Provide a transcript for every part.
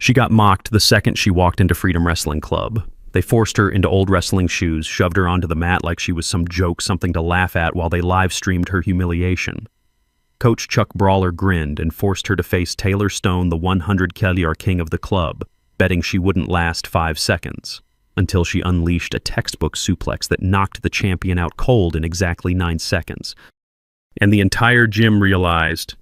She got mocked the second she walked into Freedom Wrestling Club. They forced her into old wrestling shoes, shoved her onto the mat like she was some joke, something to laugh at, while they live-streamed her humiliation. Coach Chuck Brawler grinned and forced her to face Taylor Stone, the 100-kg king of the club, betting she wouldn't last 5 seconds, until she unleashed a textbook suplex that knocked the champion out cold in exactly 9 seconds. And the entire gym realized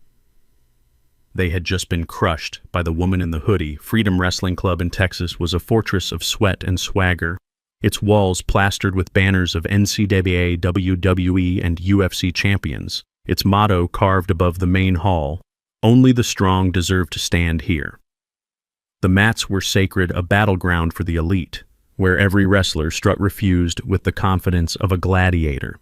they had just been crushed by the woman in the hoodie. Freedom Wrestling Club in Texas was a fortress of sweat and swagger, its walls plastered with banners of NCAA, WWE, and UFC champions, its motto carved above the main hall, "Only the strong deserve to stand here." The mats were sacred, a battleground for the elite, where every wrestler strut refused with the confidence of a gladiator.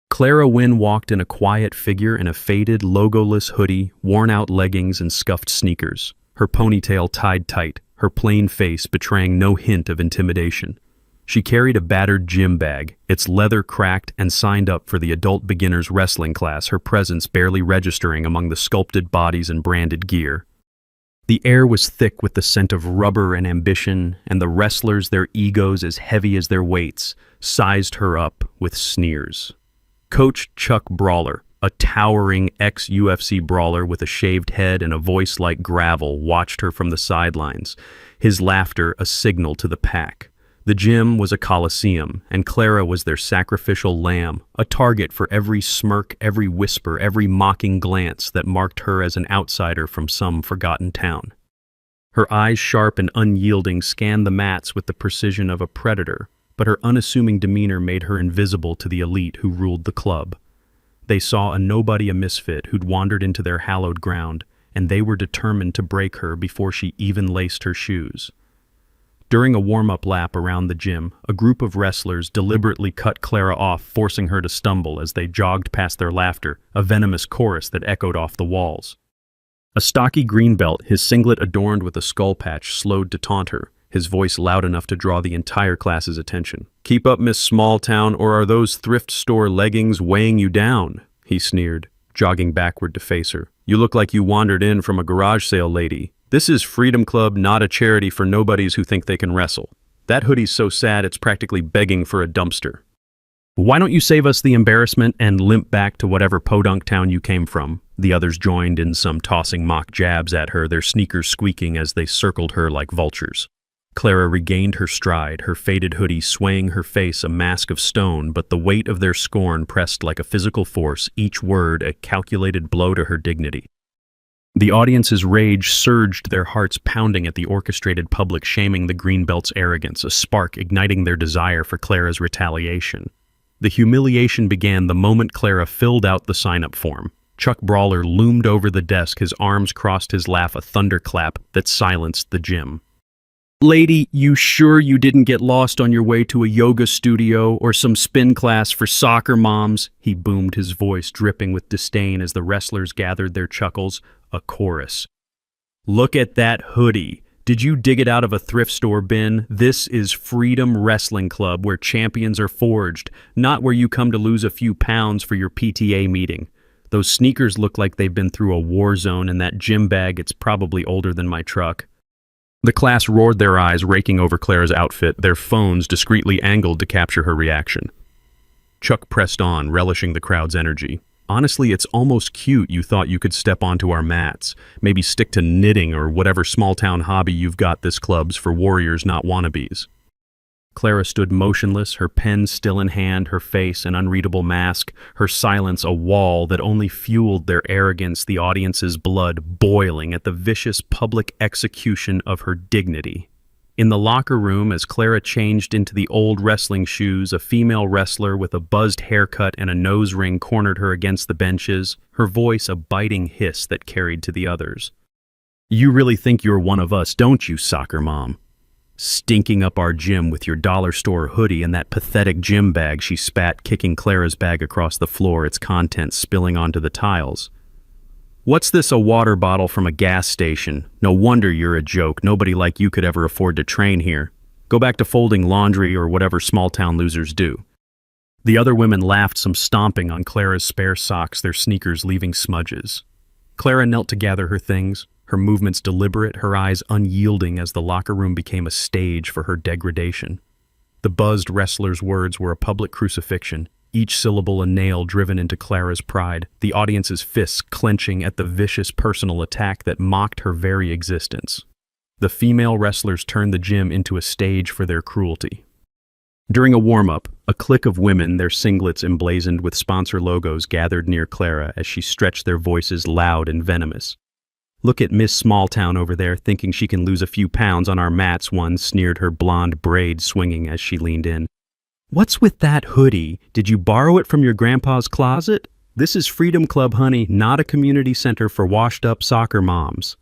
Clara Wynn walked in a quiet figure in a faded, logoless hoodie, worn-out leggings, and scuffed sneakers, her ponytail tied tight, her plain face betraying no hint of intimidation. She carried a battered gym bag, its leather cracked, and signed up for the adult beginners wrestling class, her presence barely registering among the sculpted bodies and branded gear. The air was thick with the scent of rubber and ambition, and the wrestlers, their egos as heavy as their weights, sized her up with sneers. Coach Chuck Brawler, a towering ex-UFC brawler with a shaved head and a voice like gravel, watched her from the sidelines, his laughter a signal to the pack. The gym was a coliseum, and Clara was their sacrificial lamb, a target for every smirk, every whisper, every mocking glance that marked her as an outsider from some forgotten town. Her eyes, sharp and unyielding, scanned the mats with the precision of a predator, but her unassuming demeanor made her invisible to the elite who ruled the club. They saw a nobody, a misfit who'd wandered into their hallowed ground, and they were determined to break her before she even laced her shoes. During a warm-up lap around the gym, a group of wrestlers deliberately cut Clara off, forcing her to stumble as they jogged past their laughter, a venomous chorus that echoed off the walls. A stocky greenbelt, his singlet adorned with a skull patch, slowed to taunt her, his voice loud enough to draw the entire class's attention. "Keep up, Miss Small Town, or are those thrift store leggings weighing you down?" he sneered, jogging backward to face her. "You look like you wandered in from a garage sale, lady. This is Freedom Club, not a charity for nobodies who think they can wrestle. That hoodie's so sad it's practically begging for a dumpster. Why don't you save us the embarrassment and limp back to whatever podunk town you came from?" The others joined in, some tossing mock jabs at her, their sneakers squeaking as they circled her like vultures. Clara regained her stride, her faded hoodie swaying her face a mask of stone, but the weight of their scorn pressed like a physical force, each word a calculated blow to her dignity. The audience's rage surged, their hearts pounding at the orchestrated public shaming the Greenbelt's arrogance, a spark igniting their desire for Clara's retaliation. The humiliation began the moment Clara filled out the sign-up form. Chuck Brawler loomed over the desk, his arms crossed, his laugh a thunderclap that silenced the gym. "Lady, you sure you didn't get lost on your way to a yoga studio or some spin class for soccer moms?" he boomed, his voice dripping with disdain as the wrestlers gathered their chuckles, a chorus. "Look at that hoodie. Did you dig it out of a thrift store bin? This is Freedom Wrestling Club, where champions are forged, not where you come to lose a few pounds for your PTA meeting. Those sneakers look like they've been through a war zone, and that gym bag, it's probably older than my truck." The class roared, their eyes raking over Clara's outfit, their phones discreetly angled to capture her reaction. Chuck pressed on, relishing the crowd's energy. "Honestly, it's almost cute you thought you could step onto our mats. Maybe stick to knitting or whatever small-town hobby you've got. This club's for warriors, not wannabes." Clara stood motionless, her pen still in hand, her face an unreadable mask, her silence a wall that only fueled their arrogance, the audience's blood boiling at the vicious public execution of her dignity. In the locker room, as Clara changed into the old wrestling shoes, a female wrestler with a buzzed haircut and a nose ring cornered her against the benches, her voice a biting hiss that carried to the others. "You really think you're one of us, don't you, soccer mom? Stinking up our gym with your dollar store hoodie and that pathetic gym bag," she spat, kicking Clara's bag across the floor, its contents spilling onto the tiles. "What's this, a water bottle from a gas station? No wonder you're a joke. Nobody like you could ever afford to train here. Go back to folding laundry or whatever small-town losers do." The other women laughed, some stomping on Clara's spare socks, their sneakers leaving smudges. Clara knelt to gather her things, her movements deliberate, her eyes unyielding as the locker room became a stage for her degradation. The buzzed wrestler's words were a public crucifixion, each syllable a nail driven into Clara's pride, the audience's fists clenching at the vicious personal attack that mocked her very existence. The female wrestlers turned the gym into a stage for their cruelty. During a warm-up, a clique of women, their singlets emblazoned with sponsor logos, gathered near Clara as she stretched their voices loud and venomous. "Look at Miss Smalltown over there, thinking she can lose a few pounds on our mats," one sneered, her blonde braid swinging as she leaned in. "What's with that hoodie? Did you borrow it from your grandpa's closet? This is Freedom Club, honey, not a community center for washed-up soccer moms."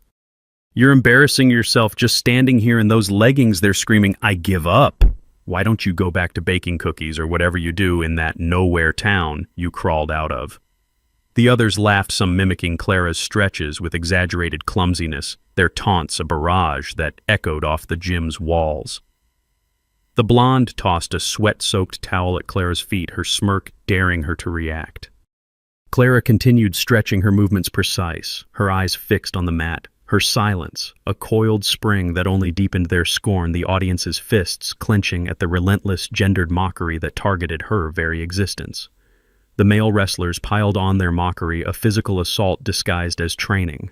"You're embarrassing yourself just standing here in those leggings," they're screaming. "I give up. Why don't you go back to baking cookies or whatever you do in that nowhere town you crawled out of?" The others laughed, some mimicking Clara's stretches with exaggerated clumsiness, their taunts a barrage that echoed off the gym's walls. The blonde tossed a sweat-soaked towel at Clara's feet, her smirk daring her to react. Clara continued stretching, her movements precise, her eyes fixed on the mat, her silence a coiled spring that only deepened their scorn, the audience's fists clenching at the relentless gendered mockery that targeted her very existence. The male wrestlers piled on their mockery, a physical assault disguised as training.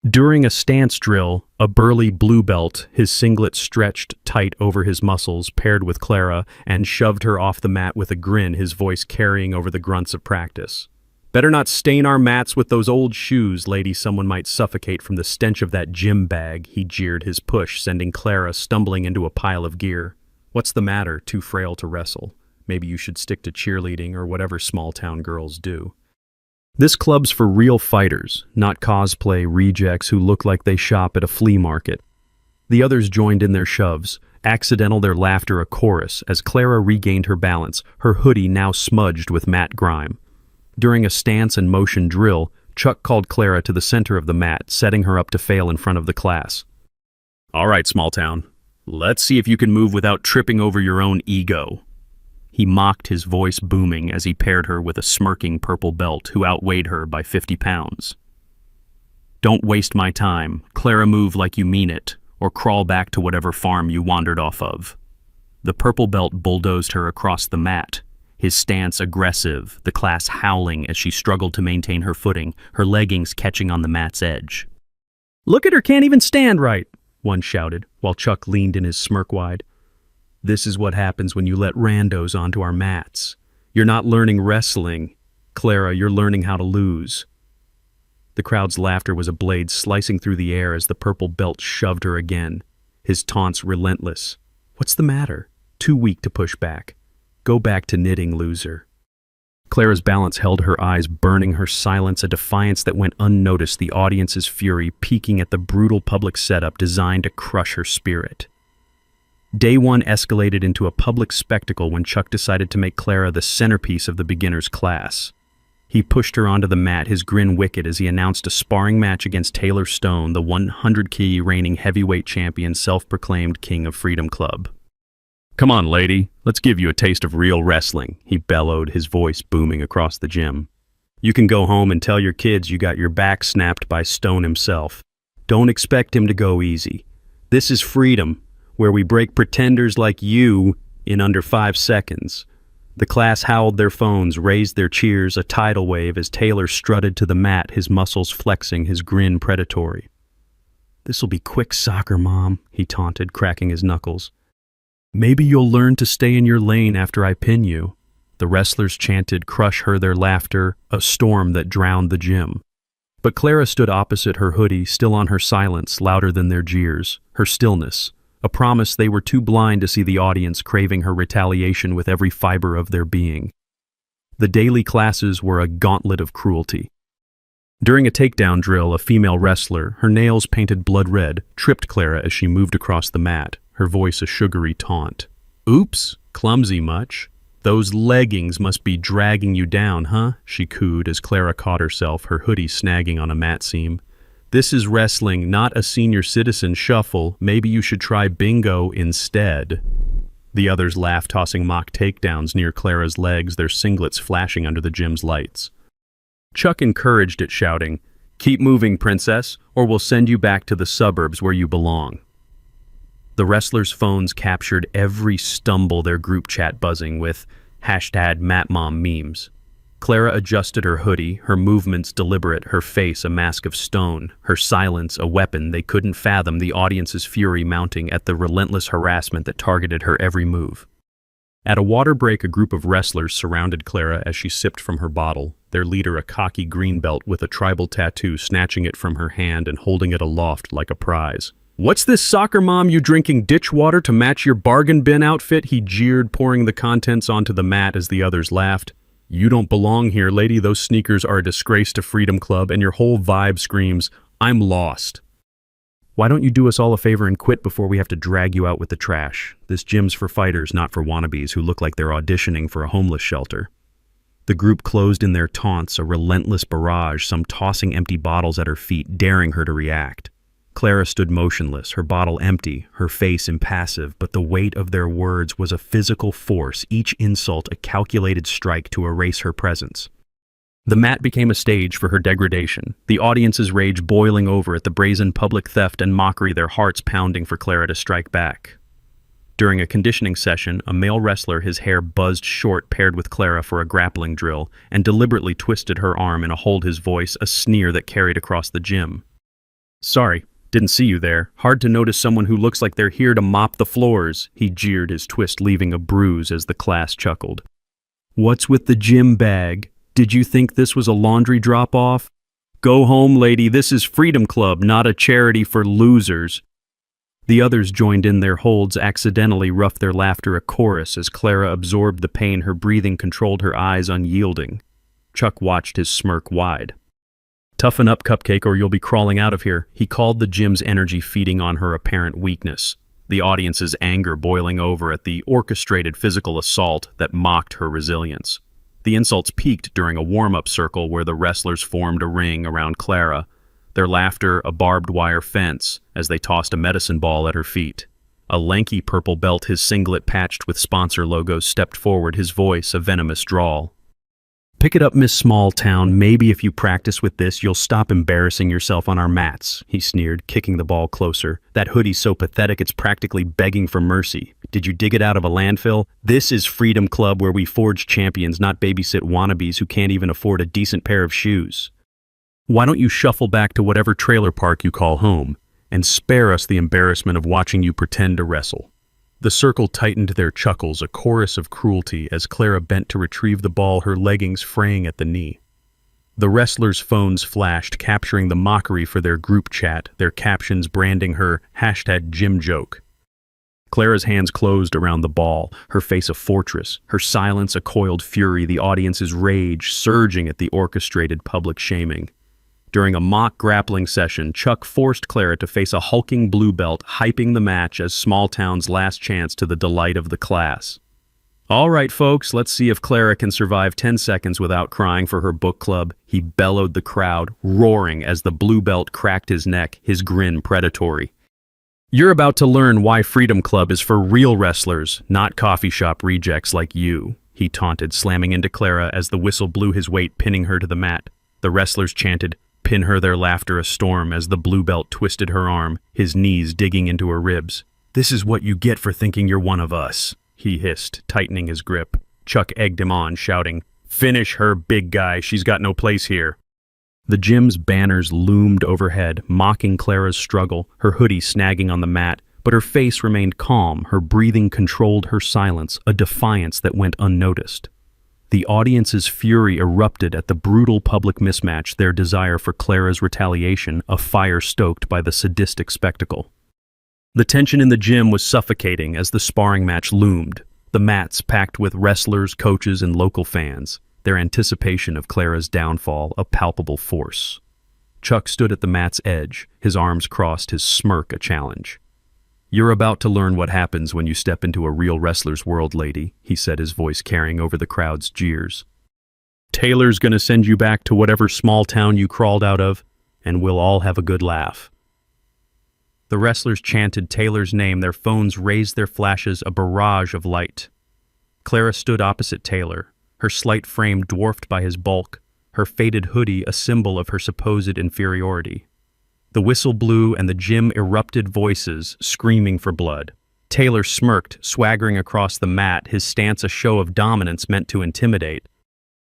During a stance drill, a burly blue belt, his singlet stretched tight over his muscles, paired with Clara and shoved her off the mat with a grin, his voice carrying over the grunts of practice. "Better not stain our mats with those old shoes, lady. Someone might suffocate from the stench of that gym bag," he jeered, his push sending Clara stumbling into a pile of gear. "What's the matter? Too frail to wrestle? Maybe you should stick to cheerleading or whatever small-town girls do." This club's for real fighters, not cosplay rejects who look like they shop at a flea market. The others joined in their shoves, accidental their laughter a chorus, as Clara regained her balance, her hoodie now smudged with mat grime. During a stance and motion drill, Chuck called Clara to the center of the mat, setting her up to fail in front of the class. "All right, Smalltown, let's see if you can move without tripping over your own ego." He mocked, his voice booming as he paired her with a smirking purple belt who outweighed her by 50 pounds. "Don't waste my time. Clara, move like you mean it, or crawl back to whatever farm you wandered off of." The purple belt bulldozed her across the mat, his stance aggressive, the class howling as she struggled to maintain her footing, her leggings catching on the mat's edge. "Look at her, can't even stand right," one shouted, while Chuck leaned in his smirk wide. "This is what happens when you let randos onto our mats. You're not learning wrestling. Clara, you're learning how to lose." The crowd's laughter was a blade slicing through the air as the purple belt shoved her again, his taunts relentless. "What's the matter? Too weak to push back. Go back to knitting, loser." Clara's balance held her eyes burning, her silence a defiance that went unnoticed, the audience's fury peaking at the brutal public setup designed to crush her spirit. Day one escalated into a public spectacle when Chuck decided to make Clara the centerpiece of the beginner's class. He pushed her onto the mat, his grin wicked as he announced a sparring match against Taylor Stone, the 100-kg reigning heavyweight champion, self-proclaimed king of Freedom Club. "Come on, lady, let's give you a taste of real wrestling," he bellowed, his voice booming across the gym. "You can go home and tell your kids you got your back snapped by Stone himself. Don't expect him to go easy. This is freedom, where we break pretenders like you in under 5 seconds. The class howled their phones, raised their cheers, a tidal wave as Taylor strutted to the mat, his muscles flexing, his grin predatory. "This'll be quick soccer, Mom," he taunted, cracking his knuckles. "Maybe you'll learn to stay in your lane after I pin you." The wrestlers chanted, crush her, their laughter, a storm that drowned the gym. But Clara stood opposite, her hoodie still on, her silence louder than their jeers, her stillness, a promise they were too blind to see, the audience craving her retaliation with every fiber of their being. The daily classes were a gauntlet of cruelty. During a takedown drill, a female wrestler, her nails painted blood red, tripped Clara as she moved across the mat, her voice a sugary taunt. "Oops, clumsy much? Those leggings must be dragging you down, huh?" she cooed as Clara caught herself, her hoodie snagging on a mat seam. "This is wrestling, not a senior citizen shuffle. Maybe you should try bingo instead." The others laughed, tossing mock takedowns near Clara's legs, their singlets flashing under the gym's lights. Chuck encouraged it, shouting, Keep moving, princess, or we'll send you back to the suburbs where you belong. The wrestlers' phones captured every stumble, their group chat buzzing with #MatMom memes. Clara adjusted her hoodie, her movements deliberate, her face a mask of stone, her silence a weapon they couldn't fathom, the audience's fury mounting at the relentless harassment that targeted her every move. At a water break, a group of wrestlers surrounded Clara as she sipped from her bottle, their leader a cocky green belt with a tribal tattoo snatching it from her hand and holding it aloft like a prize. "What's this, soccer mom, you drinking ditch water to match your bargain bin outfit?" he jeered, pouring the contents onto the mat as the others laughed. "You don't belong here, lady. Those sneakers are a disgrace to Freedom Club, and your whole vibe screams, I'm lost." "Why don't you do us all a favor and quit before we have to drag you out with the trash? This gym's for fighters, not for wannabes who look like they're auditioning for a homeless shelter." The group closed in their taunts, a relentless barrage, some tossing empty bottles at her feet, daring her to react. Clara stood motionless, her bottle empty, her face impassive, but the weight of their words was a physical force, each insult a calculated strike to erase her presence. The mat became a stage for her degradation, the audience's rage boiling over at the brazen public theft and mockery, their hearts pounding for Clara to strike back. During a conditioning session, a male wrestler, his hair buzzed short, paired with Clara for a grappling drill, and deliberately twisted her arm in a hold, his voice a sneer that carried across the gym. "Sorry. Didn't see you there. Hard to notice someone who looks like they're here to mop the floors," he jeered, his twist leaving a bruise as the class chuckled. "What's with the gym bag? Did you think this was a laundry drop-off? Go home, lady. This is Freedom Club, not a charity for losers." The others joined in their holds, accidentally roughed their laughter a chorus as Clara absorbed the pain, her breathing controlled, her eyes unyielding. Chuck watched his smirk wide. "Toughen up, Cupcake, or you'll be crawling out of here," he called, the gym's energy feeding on her apparent weakness, the audience's anger boiling over at the orchestrated physical assault that mocked her resilience. The insults peaked during a warm-up circle where the wrestlers formed a ring around Clara, their laughter a barbed wire fence as they tossed a medicine ball at her feet. A lanky purple belt, his singlet patched with sponsor logos, stepped forward, his voice a venomous drawl. "Pick it up, Miss Small Town. Maybe if you practice with this, you'll stop embarrassing yourself on our mats," he sneered, kicking the ball closer. "That hoodie's so pathetic it's practically begging for mercy. Did you dig it out of a landfill? This is Freedom Club, where we forge champions, not babysit wannabes who can't even afford a decent pair of shoes. Why don't you shuffle back to whatever trailer park you call home, and spare us the embarrassment of watching you pretend to wrestle?" The circle tightened their chuckles, a chorus of cruelty, as Clara bent to retrieve the ball, her leggings fraying at the knee. The wrestlers' phones flashed, capturing the mockery for their group chat, their captions branding her #GymJoke. Clara's hands closed around the ball, her face a fortress, her silence a coiled fury, the audience's rage surging at the orchestrated public shaming. During a mock grappling session, Chuck forced Clara to face a hulking blue belt, hyping the match as Small Town's last chance to the delight of the class. "All right, folks, let's see if Clara can survive 10 seconds without crying for her book club," he bellowed the crowd, roaring as the blue belt cracked his neck, his grin predatory. "You're about to learn why Freedom Club is for real wrestlers, not coffee shop rejects like you," he taunted, slamming into Clara as the whistle blew his weight, pinning her to the mat. The wrestlers chanted, "Pin her," their laughter a storm as the blue belt twisted her arm, his knees digging into her ribs. "This is what you get for thinking you're one of us," he hissed, tightening his grip. Chuck egged him on, shouting, "Finish her, big guy. She's got no place here." The gym's banners loomed overhead, mocking Clara's struggle, her hoodie snagging on the mat, but her face remained calm, her breathing controlled her silence, a defiance that went unnoticed. The audience's fury erupted at the brutal public mismatch, their desire for Clara's retaliation, a fire stoked by the sadistic spectacle. The tension in the gym was suffocating as the sparring match loomed, the mats packed with wrestlers, coaches, and local fans, their anticipation of Clara's downfall a palpable force. Chuck stood at the mat's edge, his arms crossed, his smirk a challenge. "You're about to learn what happens when you step into a real wrestler's world, lady," he said, his voice carrying over the crowd's jeers. "Taylor's gonna send you back to whatever small town you crawled out of, and we'll all have a good laugh." The wrestlers chanted Taylor's name, their phones raised their flashes, a barrage of light. Clara stood opposite Taylor, her slight frame dwarfed by his bulk, her faded hoodie a symbol of her supposed inferiority. The whistle blew and the gym erupted voices, screaming for blood. Taylor smirked, swaggering across the mat, his stance a show of dominance meant to intimidate.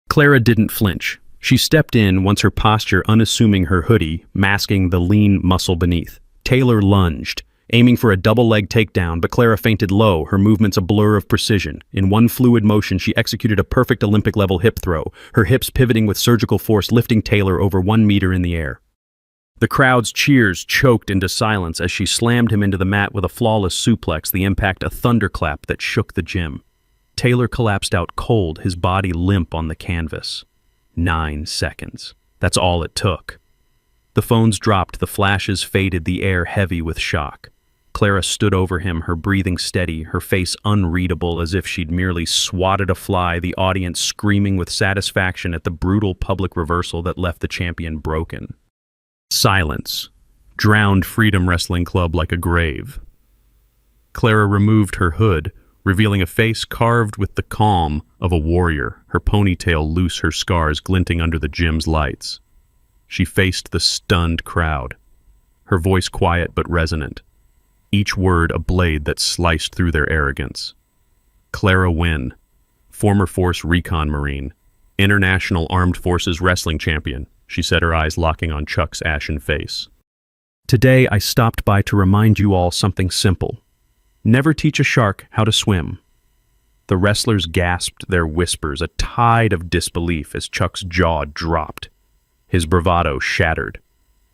Clara didn't flinch. She stepped in, once her posture unassuming her hoodie, masking the lean muscle beneath. Taylor lunged, aiming for a double-leg takedown, but Clara feinted low, her movements a blur of precision. In one fluid motion, she executed a perfect Olympic-level hip throw, her hips pivoting with surgical force, lifting Taylor over 1 meter in the air. The crowd's cheers choked into silence as she slammed him into the mat with a flawless suplex, the impact a thunderclap that shook the gym. Taylor collapsed out cold, his body limp on the canvas. 9 seconds. That's all it took. The phones dropped, the flashes faded, the air heavy with shock. Clara stood over him, her breathing steady, her face unreadable as if she'd merely swatted a fly, the audience screaming with satisfaction at the brutal public reversal that left the champion broken. Silence drowned Freedom Wrestling Club like a grave. Clara removed her hood, revealing a face carved with the calm of a warrior, her ponytail loose, her scars glinting under the gym's lights. She faced the stunned crowd, her voice quiet but resonant, each word a blade that sliced through their arrogance. Clara Wynn, former Force Recon Marine, International Armed Forces Wrestling Champion, she said, her eyes locking on Chuck's ashen face. Today I stopped by to remind you all something simple. Never teach a shark how to swim. The wrestlers gasped their whispers, a tide of disbelief as Chuck's jaw dropped. His bravado shattered.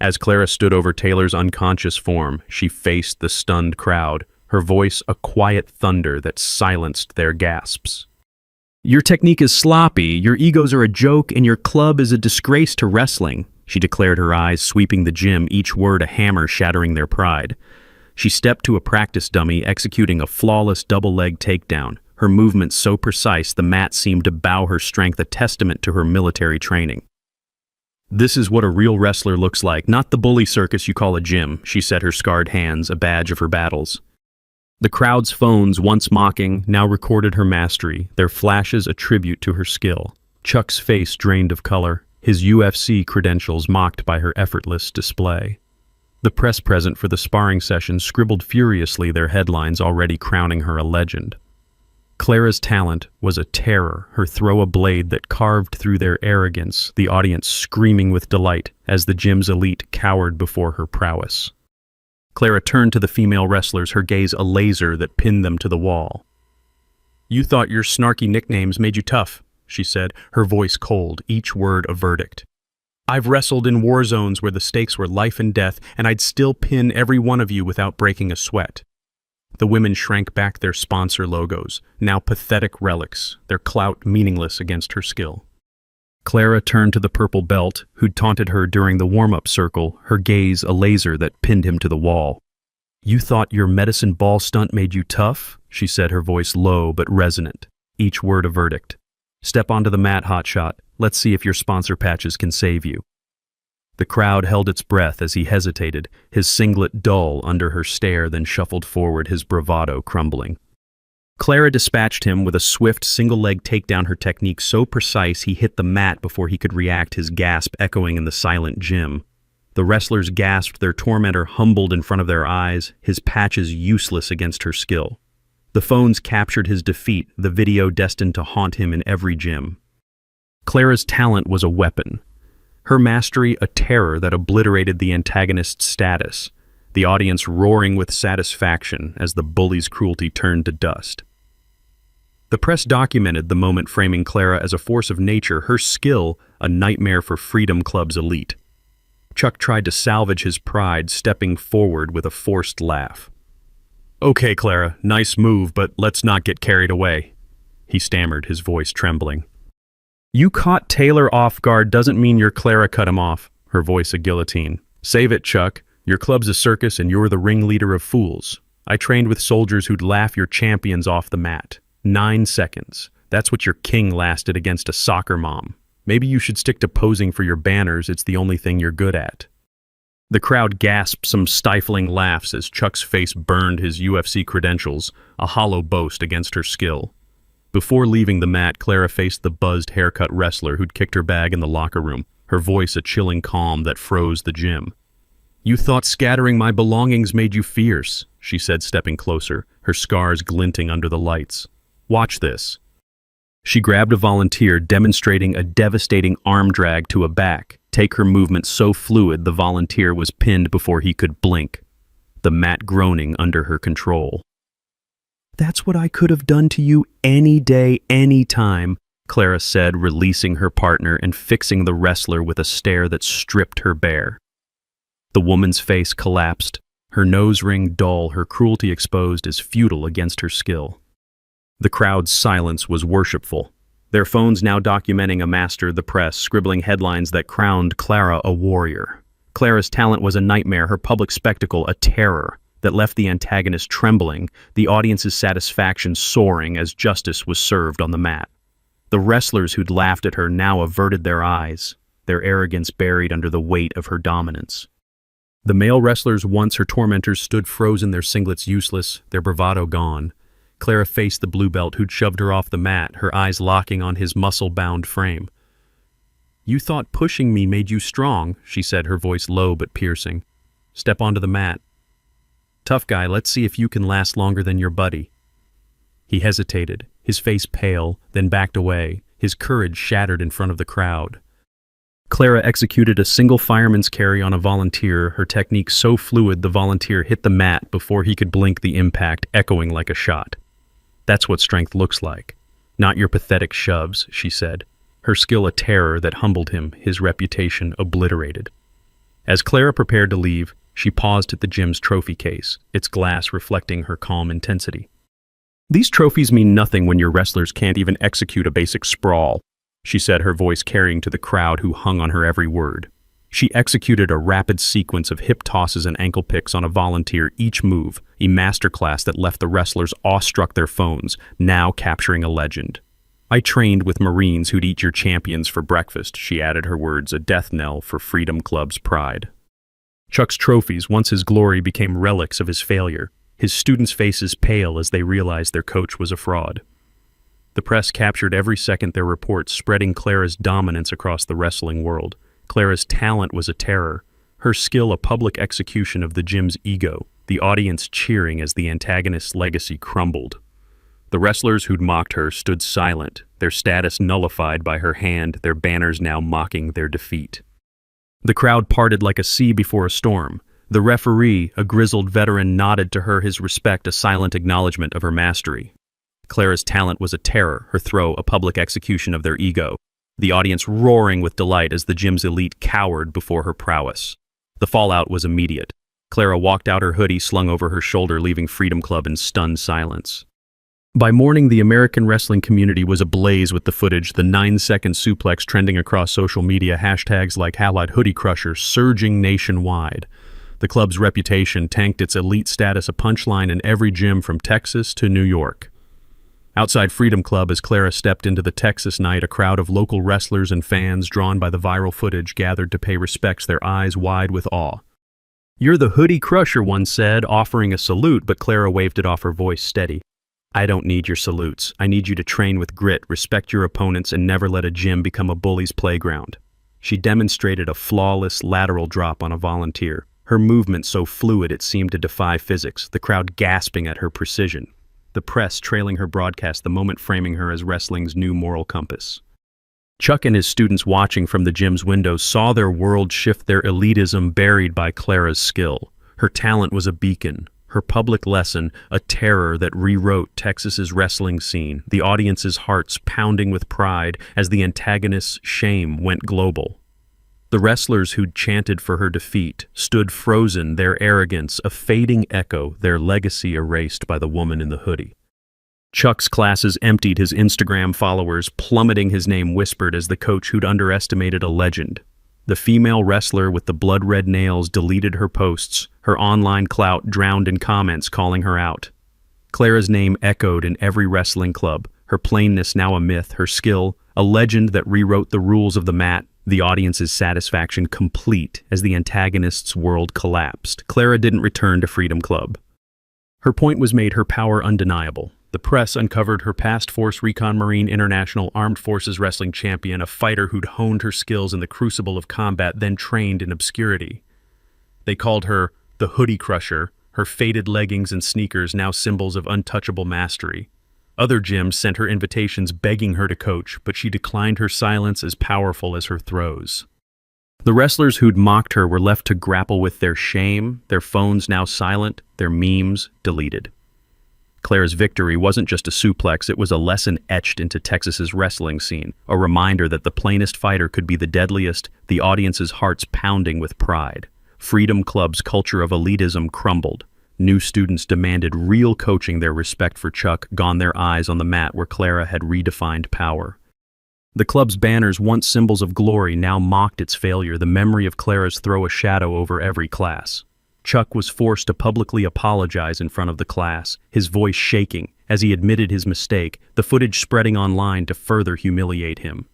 As Clara stood over Taylor's unconscious form, she faced the stunned crowd, her voice a quiet thunder that silenced their gasps. Your technique is sloppy, your egos are a joke, and your club is a disgrace to wrestling, she declared, her eyes sweeping the gym, each word a hammer shattering their pride. She stepped to a practice dummy, executing a flawless double-leg takedown, her movements so precise the mat seemed to bow her strength, a testament to her military training. This is what a real wrestler looks like, not the bully circus you call a gym, she said, her scarred hands a badge of her battles. The crowd's phones, once mocking, now recorded her mastery, their flashes a tribute to her skill. Chuck's face drained of color, his UFC credentials mocked by her effortless display. The press present for the sparring session scribbled furiously, their headlines already crowning her a legend. Clara's talent was a terror, her throw a blade that carved through their arrogance, the audience screaming with delight as the gym's elite cowered before her prowess. Clara turned to the female wrestlers, her gaze a laser that pinned them to the wall. You thought your snarky nicknames made you tough, she said, her voice cold, each word a verdict. I've wrestled in war zones where the stakes were life and death, and I'd still pin every one of you without breaking a sweat. The women shrank back, their sponsor logos, now pathetic relics, their clout meaningless against her skill. Clara turned to the purple belt, who'd taunted her during the warm-up circle, her gaze a laser that pinned him to the wall. You thought your medicine ball stunt made you tough? She said, her voice low but resonant, each word a verdict. Step onto the mat, hotshot. Let's see if your sponsor patches can save you. The crowd held its breath as he hesitated, his singlet dull under her stare, then shuffled forward, his bravado crumbling. Clara dispatched him with a swift single-leg takedown, her technique so precise he hit the mat before he could react, his gasp echoing in the silent gym. The wrestlers gasped, their tormentor humbled in front of their eyes, his patches useless against her skill. The phones captured his defeat, the video destined to haunt him in every gym. Clara's talent was a weapon. Her mastery a terror that obliterated the antagonist's status, the audience roaring with satisfaction as the bully's cruelty turned to dust. The press documented the moment, framing Clara as a force of nature, her skill a nightmare for Freedom Club's elite. Chuck tried to salvage his pride, stepping forward with a forced laugh. Okay, Clara, nice move, but let's not get carried away, he stammered, his voice trembling. You caught Taylor off guard doesn't mean your Clara cut him off, her voice a guillotine. Save it, Chuck. Your club's a circus and you're the ringleader of fools. I trained with soldiers who'd laugh your champions off the mat. 9 seconds. That's what your king lasted against a soccer mom. Maybe you should stick to posing for your banners, it's the only thing you're good at. The crowd gasped some stifling laughs as Chuck's face burned his UFC credentials, a hollow boast against her skill. Before leaving the mat, Clara faced the buzzed haircut wrestler who'd kicked her bag in the locker room, her voice a chilling calm that froze the gym. "You thought scattering my belongings made you fierce," she said, stepping closer, her scars glinting under the lights. "Watch this." She grabbed a volunteer, demonstrating a devastating arm drag to a back. Take her movement so fluid the volunteer was pinned before he could blink, the mat groaning under her control. "That's what I could have done to you any day, any time," Clara said, releasing her partner and fixing the wrestler with a stare that stripped her bare. The woman's face collapsed, her nose ring dull, her cruelty exposed as futile against her skill. The crowd's silence was worshipful, their phones now documenting a master, the press scribbling headlines that crowned Clara a warrior. Clara's talent was a nightmare, her public spectacle a terror that left the antagonist trembling, the audience's satisfaction soaring as justice was served on the mat. The wrestlers who'd laughed at her now averted their eyes, their arrogance buried under the weight of her dominance. The male wrestlers, once her tormentors, stood frozen, their singlets useless, their bravado gone. Clara faced the blue belt who'd shoved her off the mat, her eyes locking on his muscle-bound frame. "You thought pushing me made you strong," she said, her voice low but piercing. "Step onto the mat. Tough guy, let's see if you can last longer than your buddy." He hesitated, his face pale, then backed away, his courage shattered in front of the crowd. Clara executed a single fireman's carry on a volunteer, her technique so fluid the volunteer hit the mat before he could blink, the impact echoing like a shot. "That's what strength looks like. Not your pathetic shoves," she said, her skill a terror that humbled him, his reputation obliterated. As Clara prepared to leave, she paused at the gym's trophy case, its glass reflecting her calm intensity. "These trophies mean nothing when your wrestlers can't even execute a basic sprawl," she said, her voice carrying to the crowd who hung on her every word. She executed a rapid sequence of hip tosses and ankle picks on a volunteer, each move a masterclass that left the wrestlers awestruck, their phones now capturing a legend. "I trained with Marines who'd eat your champions for breakfast," she added, her words a death knell for Freedom Club's pride. Chuck's trophies, once his glory, became relics of his failure, his students' faces pale as they realized their coach was a fraud. The press captured every second their reports, spreading Clara's dominance across the wrestling world. Clara's talent was a terror, her skill a public execution of the gym's ego, the audience cheering as the antagonist's legacy crumbled. The wrestlers who'd mocked her stood silent, their status nullified by her hand, their banners now mocking their defeat. The crowd parted like a sea before a storm. The referee, a grizzled veteran, nodded to her his respect, a silent acknowledgement of her mastery. Clara's talent was a terror, her throw a public execution of their ego, the audience roaring with delight as the gym's elite cowered before her prowess. The fallout was immediate. Clara walked out, her hoodie slung over her shoulder, leaving Freedom Club in stunned silence. By morning, the American wrestling community was ablaze with the footage, the 9-second suplex trending across social media, hashtags like #HoodieCrusher surging nationwide. The club's reputation tanked, its elite status a punchline in every gym from Texas to New York. Outside Freedom Club, as Clara stepped into the Texas night, a crowd of local wrestlers and fans drawn by the viral footage gathered to pay respects, their eyes wide with awe. "You're the Hoodie Crusher," one said, offering a salute, but Clara waved it off, her voice steady. "I don't need your salutes. I need you to train with grit, respect your opponents, and never let a gym become a bully's playground." She demonstrated a flawless lateral drop on a volunteer, her movement so fluid it seemed to defy physics, the crowd gasping at her precision. The press trailing her broadcast, the moment framing her as wrestling's new moral compass. Chuck and his students watching from the gym's windows saw their world shift, their elitism buried by Clara's skill. Her talent was a beacon, her public lesson a terror that rewrote Texas's wrestling scene, the audience's hearts pounding with pride as the antagonist's shame went global. The wrestlers who'd chanted for her defeat stood frozen, their arrogance a fading echo, their legacy erased by the woman in the hoodie. Chuck's classes emptied, his Instagram followers plummeting, his name whispered as the coach who'd underestimated a legend. The female wrestler with the blood-red nails deleted her posts, her online clout drowned in comments calling her out. Clara's name echoed in every wrestling club, her plainness now a myth, her skill a legend that rewrote the rules of the mat, the audience's satisfaction complete as the antagonist's world collapsed. Clara didn't return to Freedom Club. Her point was made, her power undeniable. The press uncovered her past Force Recon Marine International Armed Forces Wrestling champion, a fighter who'd honed her skills in the crucible of combat, then trained in obscurity. They called her the Hoodie Crusher, her faded leggings and sneakers now symbols of untouchable mastery. Other gyms sent her invitations begging her to coach, but she declined, her silence as powerful as her throws. The wrestlers who'd mocked her were left to grapple with their shame, their phones now silent, their memes deleted. Clara's victory wasn't just a suplex, it was a lesson etched into Texas's wrestling scene, a reminder that the plainest fighter could be the deadliest, the audience's hearts pounding with pride. Freedom Club's culture of elitism crumbled. New students demanded real coaching, their respect for Chuck gone, their eyes on the mat where Clara had redefined power. The club's banners, once symbols of glory, now mocked its failure, the memory of Clara's throw a shadow over every class. Chuck was forced to publicly apologize in front of the class, his voice shaking as he admitted his mistake, the footage spreading online to further humiliate him.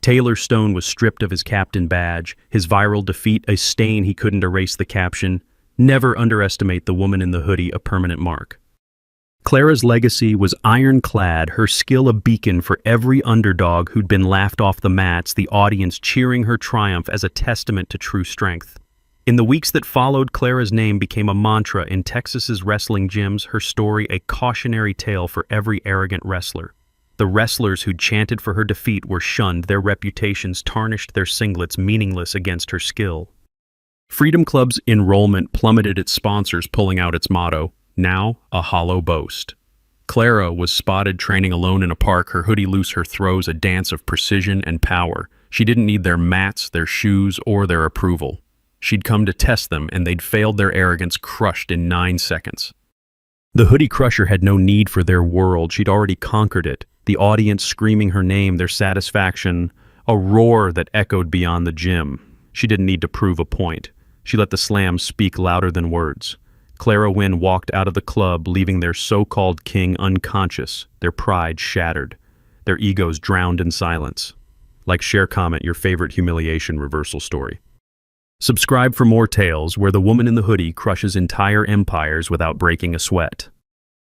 Taylor Stone was stripped of his captain badge, his viral defeat a stain he couldn't erase, the caption, "Never underestimate the woman in the hoodie," a permanent mark. Clara's legacy was ironclad, her skill a beacon for every underdog who'd been laughed off the mats, the audience cheering her triumph as a testament to true strength. In the weeks that followed, Clara's name became a mantra in Texas's wrestling gyms, her story a cautionary tale for every arrogant wrestler. The wrestlers who'd chanted for her defeat were shunned, their reputations tarnished, their singlets meaningless against her skill. Freedom Club's enrollment plummeted, its sponsors pulling out its motto, "Now a hollow boast." Clara was spotted training alone in a park, her hoodie loose, her throws a dance of precision and power. She didn't need their mats, their shoes, or their approval. She'd come to test them, and they'd failed, their arrogance crushed in 9 seconds. The Hoodie Crusher had no need for their world, she'd already conquered it, the audience screaming her name, their satisfaction, a roar that echoed beyond the gym. She didn't need to prove a point. She let the slam speak louder than words. Clara Wynn walked out of the club, leaving their so-called king unconscious, their pride shattered, their egos drowned in silence. Like, share, comment your favorite humiliation reversal story. Subscribe for more tales where the woman in the hoodie crushes entire empires without breaking a sweat.